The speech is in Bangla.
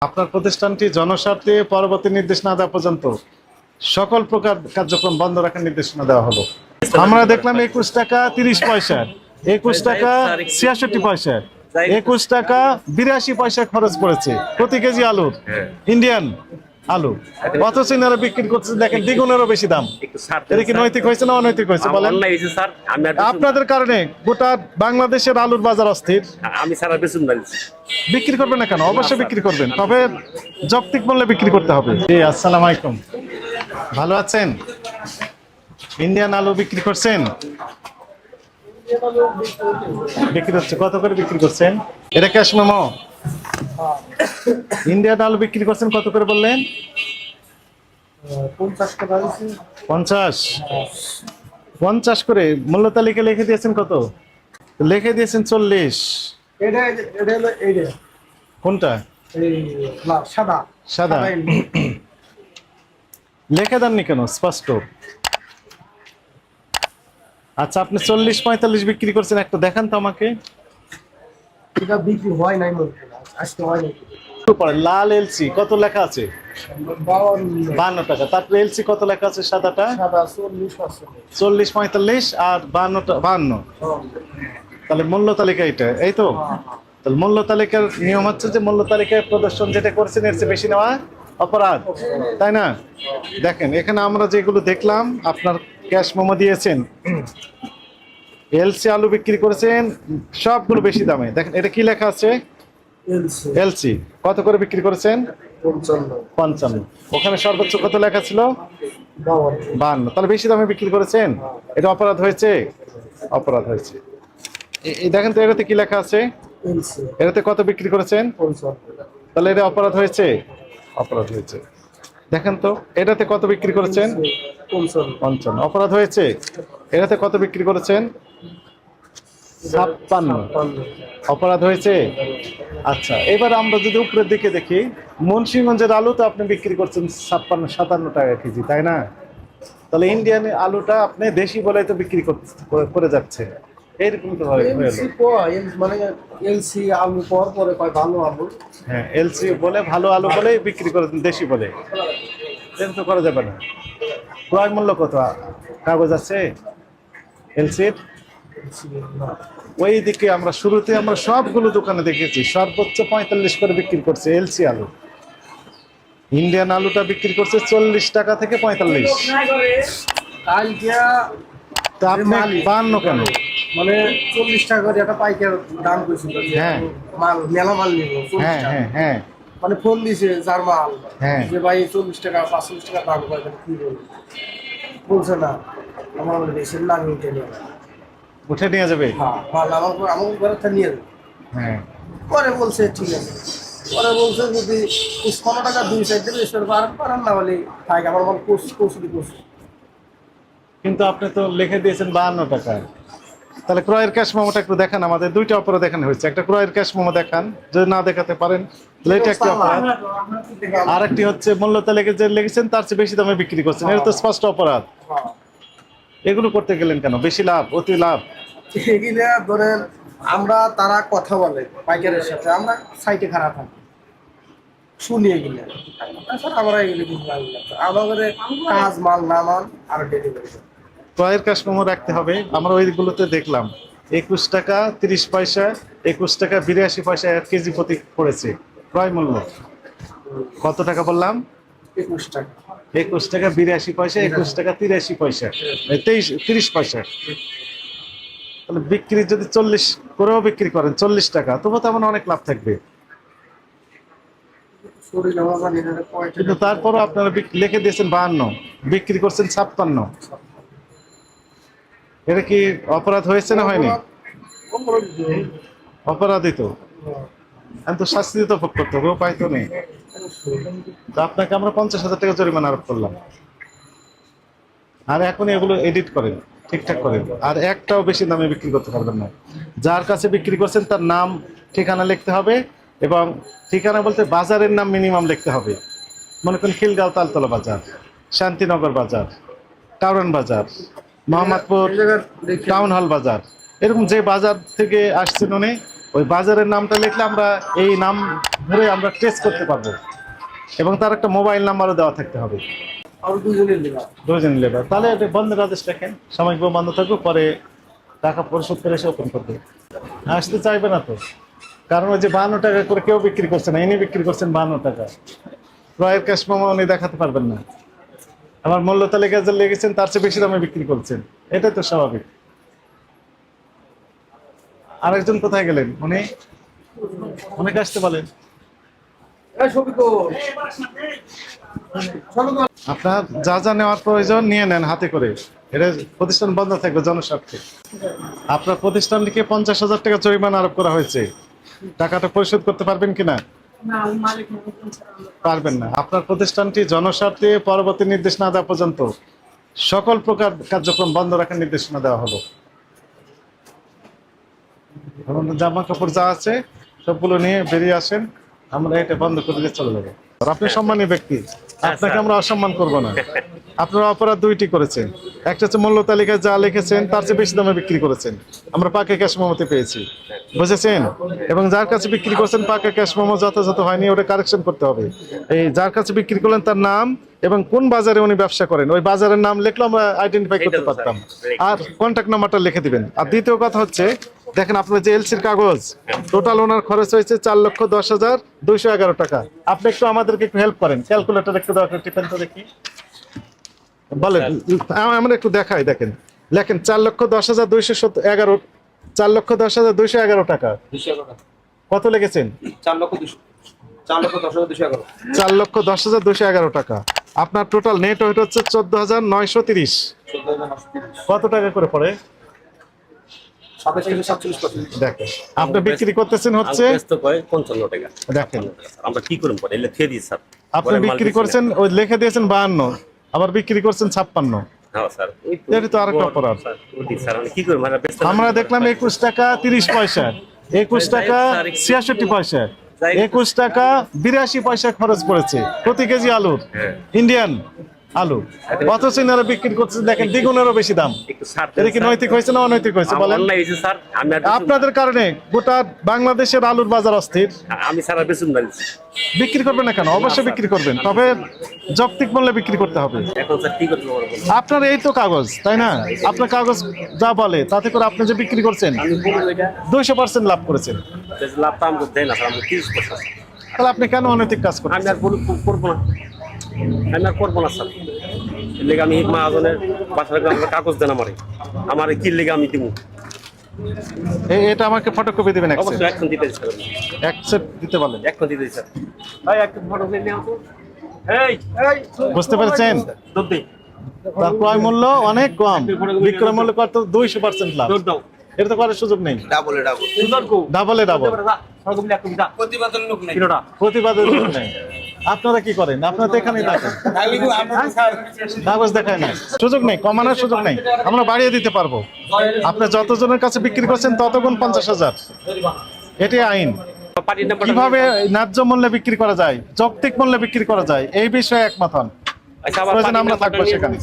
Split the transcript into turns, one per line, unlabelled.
আপনার প্রতিষ্ঠানটি জনস্বার্থে পরবর্তী নির্দেশ না দেওয়া পর্যন্ত সকল প্রকার কার্যক্রম বন্ধ রাখার নির্দেশনা দেওয়া হলো। আমরা দেখলাম 21 টাকা 30 পয়সা, 21 টাকা 66 পয়সা, 21 টাকা 82 পয়সা খরচ পড়েছে প্রতি কেজি আলুর, ইন্ডিয়ান আলু। অথচ এনারা বিক্রি করছে দেখেন দ্বিগুণেরও বেশি দাম। এটা কি নৈতিক হয়েছে না অনৈতিক হয়েছে বলেন? আপনাদের কারণে গোটা বাংলাদেশের আলুর বাজার অস্থির।
আমি সারা বেসুন
বিক্রি করবেন না কেন? অবশ্যই বিক্রি করবেন, তবে যৌক্তিক মূল্যে বিক্রি করতে হবে। জি, আসসালামু আলাইকুম, ভালো আছেন? ইন্ডিয়ান আলু বিক্রি করছেন? বিক্রি হচ্ছে, কত করে বিক্রি করছেন? এটা ক্যাশ মেমো। ইন্ডিয়ান আলু বিক্রি করছেন কত করে বললেন? 50 50 করে। মূল্য তালিকা লিখে দিয়েছেন কত? লিখে দিয়েছেন 40। কোনটা?
সাদা
সাদা লিখে দেননি কেন স্পষ্ট? আচ্ছা, আপনি 40 45 বিক্রি করছেন, একটা দেখান তো আমাকে।
এটা বিক্রি হয় নাই আজকে হয় নাই।
লাল এলসি কত লেখা আছে? 52 টাকা। তারপরে এলসি কত লেখা আছে? সাদাটা
সাদা 40
45 আর 52। তাহলে মূল্য তালিকা এটা, এই তো? তাহলে মূল্য তালিকার নিয়ম হচ্ছে যে মূল্য তালিকায় প্রদর্শন যেটা করছেন এর চেয়ে বেশি নেওয়া অপরাধ, তাই না? দেখেন এখানে আমরা যেগুলো দেখলাম, আপনার ক্যাশ মেমো দিয়েছেন, এলসি আলু বিক্রি করেছেন সবগুলো বেশি দামে। দেখেন এটা কি লেখা আছে? এলসি কত করে বিক্রি করেছেন? 55। ওখানে সর্বোচ্চ কত লেখা ছিল? 52। তাহলে বেশি দামে বিক্রি করেছেন, এটা অপরাধ হয়েছে? অপরাধ হয়েছে। এই দেখেন তো এটাতে কি লেখা আছে? এটাতে কত বিক্রি করেছেন? তাহলে এটা অপরাধ হয়েছে? অপরাধ হয়েছে। দেখেন তো এটাতে কত বিক্রি করেছেন? 55। অপরাধ হয়েছে? এটাতে কত বিক্রি করেছেন? 56। অপরাধ হয়েছে? আচ্ছা, এবার আমরা যদি উপরের দিকে দেখি, মুন্সিগঞ্জের আলু তো আপনি বিক্রি করছেন 56 57 টাকা কেজি, তাই না? তাহলে ইন্ডিয়ান আলুটা আপনি দেশি বলে তো বিক্রি করে যাচ্ছে, এইরকম তো হয়।
মানে এলসি আলু পরে কয় ভালো আলু।
হ্যাঁ, এলসি বলে ভালো আলু বলে বিক্রি করে দেশি বলে, এরকম তো করা যাবে না। ক্রয় মূল্য কত কাগজ আছে এলসির? ওই দিকে আমরা শুরুতে আমরা সবগুলো দোকানে দেখেছি সর্বোচ্চ 45 করে বিক্রি করছে এলসি আলু। ইন্ডিয়ান আলুটা বিক্রি করছে 40 টাকা থেকে 45। তা আপনি 52 কেন?
মানে 40 টাকা করে একটা পাইকার দাম কইছিল।
হ্যাঁ,
মাল মেলা মাল নিব 40
হ্যাঁ
টাকা।
হ্যাঁ হ্যাঁ,
মানে ফোন দিছে যার মাল,
হ্যাঁ।
যে ভাই 40 টাকা 45 টাকা দাম করে কি বলবো, বলছে না আমার দেশের নাম উঠে নিয়ে
উঠে নিয়ে যাবে।
মাল আমার ঘরে থেকে নিয়ে যাবে।
হ্যাঁ,
পরে বলছে ঠিক আছে, পরে বলছে যদি 15 টাকা 2 সাইড দেবে ঈশ্বর পারেন না বলে থাক আমার মাল কৌশলি করছে।
কিন্তু আপনি তো লিখে দিয়েছেন 52 টাকা। তাহলে ক্রয়ের ক্যাশ মেমোটা একটু দেখান আমাদের। দুইটা অপরাধ দেখানো হয়েছে, একটা ক্রয়ের ক্যাশ মেমো দেখান, যদি না দেখাতে পারেন তাহলে এটা একটা অপরাধ। আর একটি হচ্ছে মূল্য তালিকা যে লিখেছেন তার চেয়ে বেশি দামে বিক্রি করছেন, এটা তো স্পষ্ট অপরাধ। এগুলো করতে গেলেন কেন? বেশি লাভ, অতি লাভ।
এগুলো ধরেন আমরা তারা কথা বলে পাইকারের সাথে, আমরা সাইটে খারাপ থাকি শুনি এগুলো, আমরা এগুলো আমাদের কাজ মাল না মাল আর ডেলিভারি।
ক্রয়ের ক্যাশ মেমো রাখতে হবে। আমরা ওইগুলোতে দেখলাম 21 টাকা 30 পয়সা, 21 টাকা 82 পয়সা 1 কেজি প্রতি পড়েছে ক্রয় মূল্য। কত টাকা বললাম?
21 টাকা
21 টাকা 82 পয়সা, 21 টাকা 83 পয়সা, 30 পয়সা। তাহলে বিক্রি যদি 40 করেও বিক্রি করেন 40 টাকা, তবু তো অনেক লাভ থাকবে। কিন্তু তারপরও আপনারা লিখে দিয়েছেন 52, বিক্রি করছেন 56। এটা কি অপরাধ হয়েছে না হয়নি? অপরাধী তো, আমি তো শাস্তি দিতে ভোগ করতে হবে, উপায় তো নেই। তো আপনাকে আমরা 50,000 টাকা জরিমানা আরোপ করলাম। আর এখন এগুলো এডিট করেন, ঠিকঠাক করেন, আর একটাও বেশি দামে বিক্রি করতে পারবেন না। যার কাছে বিক্রি করছেন তার নাম ঠিকানা লিখতে হবে, এবং ঠিকানা বলতে বাজারের নাম মিনিমাম লিখতে হবে। মনে করেন খিলগাঁও তালতলা বাজার, শান্তিনগর বাজার, কারণ বাজার, মোহাম্মদপুর টাউন হল বাজার, এরকম যে বাজার থেকে আসছেন উনি ওই বাজারের নামটা লিখলে আমরা এই নাম ধরে আমরা টেস্ট করতে পারবো, এবং তার একটা মোবাইল নাম্বারও দেওয়া থাকতে হবে।
আর দুজনের দিলাম।
দুজন লেবার, তাহলে এটা বন্ধের আদেশ রাখেন, সাময়িকভাবে বন্ধ থাকবে, পরে টাকা পরিশোধ করে এসে ওপেন করবে। আসতে চাইবে না তো, কারণ ওই যে 52 টাকা করে কেউ বিক্রি করছে না, ইনি বিক্রি করছেন 52 টাকা। ক্রয়ের ক্যাশ মেমো উনি দেখাতে পারবেন না, আমার মূল্য তালিকা যা লেগেছেন তার চেয়ে বেশি দামে বিক্রি করছেন, এটাই তো স্বাভাবিক। আরেকজন কোথায় গেলেন? উনি অনেকে আসতে বলেন। আপনার যা যা নেওয়ার প্রয়োজন নিয়ে নেন হাতে করে, এটা প্রতিষ্ঠান বন্ধ থাকবে জনস্বার্থে। আপনার প্রতিষ্ঠানটিকে 50,000 টাকা জরিমানা আরোপ করা হয়েছে, টাকাটা পরিশোধ করতে পারবেন কিনা? পারবেন না। আপনার প্রতিষ্ঠানটি জনস্বার্থে পরবর্তী নির্দেশ না দেওয়া পর্যন্ত সকল প্রকার কার্যক্রম বন্ধ রাখার নির্দেশনা দেওয়া হলো। এবং জামা কাপড় যা আছে সবগুলো নিয়ে বেরিয়ে আসেন, আমরা এটা বন্ধ করে দিয়ে চলে যাবো। আর আপনি সম্মানী ব্যক্তি, আপনাকে আমরা অসম্মান করব না। আপনারা অপরাধ দুইটি করেছেন, একটা হচ্ছে মূল্য তালিকায় যা লিখেছেন তার চেয়ে বেশি দামে বিক্রি করেছেন, আমরা পাকা ক্যাশ মেমোতে পেয়েছি, বুঝেছেন? এবং যার কাছে বিক্রি করছেন পাকা ক্যাশ মেমো যথাযথ হয়নি, ওটা কারেকশন করতে হবে। এই যার কাছে বিক্রি করলেন তার নাম এবং কোন বাজারে উনি ব্যবসা করেন ওই বাজারের নাম লিখলে আমরা আইডেন্টিফাই করতে পারতাম, আর কন্ট্যাক্ট নাম্বারটা লিখে দিবেন। আর দ্বিতীয় কথা হচ্ছে, দেখেন আপনার যে এলসির কাগজ টোটাল ওনার খরচ হয়েছে 4,10,211 টাকা। আপনি একটু আমাদেরকে একটু হেল্প করেন, ক্যালকুলেটর একটু দরকার, টিপেন তো দেখি, বলেন আমরা একটু দেখাই। দেখেন লেখেন 4,10,211, 4,10,211 টাকা। কত লিখেছেন? 4,10,211 টাকা। আপনার টোটাল নেট ওয়েট হচ্ছে 14,930। কত টাকা করে পড়ে? দেখেন আপনি বিক্রি করতেছেন হচ্ছে
55 টাকা।
দেখেন
আমরা কি করব পরে লিখে দিই স্যার।
আপনি বিক্রি করছেন ওই লিখে দিয়েছেন 52, আবার বিক্রি করছেন 56।
হ্যাঁ স্যার,
এটা তো আরেকটা অপরাধ।
স্যার আমি কি করব?
আমরা দেখলাম 21 টাকা 30 পয়সা, 21 টাকা 66 পয়সা, 21 টাকা 82 পয়সা খরচ পড়েছে প্রতি কেজি আলুর, ইন্ডিয়ান আলু। অথচ এনারা বিক্রি করছে দেখেন দ্বিগুণেরও বেশি দাম। এটা কি নৈতিক হয়েছে না অনৈতিক হয়েছে বলেন? আপনাদের কারণে গোটা বাংলাদেশের আলুর বাজার অস্থির।
আমি সারা বেচুন না।
বিক্রি করবেন না কেন? অবশ্যই বিক্রি করবেন, তবে যৌক্তিক মূল্যে বিক্রি করতে হবে।
এখন স্যার কি করতে পারবো?
আপনার এই তো কাগজ, তাই না? আপনার কাগজ যা বলে তাতে করে আপনি যে বিক্রি করছেন 200% লাভ করেছেন,
লাভ তো আমাকে দেয় না স্যার, আমি 30%।
তাহলে আপনি কেন অনৈতিক কাজ করছেন?
আমি আর করবো না, আমি আর করবো না স্যার। এর লেগে আমি মহাজনের বাসার কাগজ দেন আমার কি লেগে আমি দিব।
এটা আমাকে ফটোকপি দিবেন,
অবশ্যই এখন দিতে স্যার,
অ্যাকসেপ্ট দিতে বলেন।
এখন দিতে স্যার। ভাই একটা ফটো নিয়ে আসো। এই
বুঝতে পেরেছেন? তার ক্রয় মূল্য অনেক কম, বিক্রয় মূল্য কত? 200% লাভ। এটা তো করার সুযোগ নেই। ডাবলে ডাবল প্রতিবাদের লোক নেই। আপনারা কি করেন? আপনারা তো এখানেই থাকেন, কাগজ দেখায় না, সুযোগ নেই, কমানোর সুযোগ নেই, আমরা বাড়িয়ে দিতে পারবো। আপনি যতজনের কাছে বিক্রি করছেন ততগুণ 50,000, এটি আইন। কিভাবে ন্যায্য মূল্যে বিক্রি করা যায়, যৌক্তিক মূল্যে বিক্রি করা যায়, এই বিষয়ে একমত হন, প্রয়োজন আমরা থাকবো সেখানে।